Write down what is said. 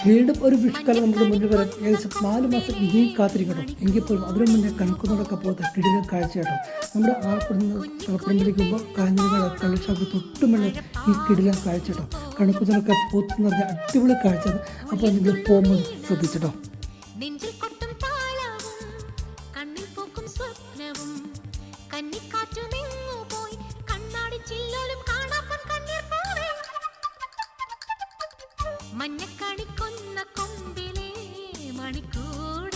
വീണ്ടും ഒരു വിഷുക്കാലം നമ്മുടെ മുന്നിൽ വരാൻ ഏകദേശം 4 മാസം ഇനിയും കാത്തിരിക്കട്ടോ. എങ്കിൽ പോലും അതിനു മുന്നേ കണക്കുന്നതൊക്കെ പോലത്തെ കിടിലൻ കാഴ്ച കേട്ടോ. നമ്മുടെ ആൾപ്പുറമ്പിലേക്കുമ്പോൾ കാഞ്ഞിരങ്ങാട് കള്ളിഷാപ്പ് തൊട്ടുമുള്ള ഈ കിടിലൻ കാഴ്ച കേട്ടോ. കണക്കുന്നതൊക്കെ പൂത്ത് നിറഞ്ഞ അടിപൊളി കാഴ്ച. അപ്പോൾ നിങ്ങൾ പോകുമ്പോൾ ശ്രദ്ധിച്ചിട്ടോ. മഞ്ഞക്കണിക്കൊന്ന കൊമ്പിലെ മണിക്കൂർ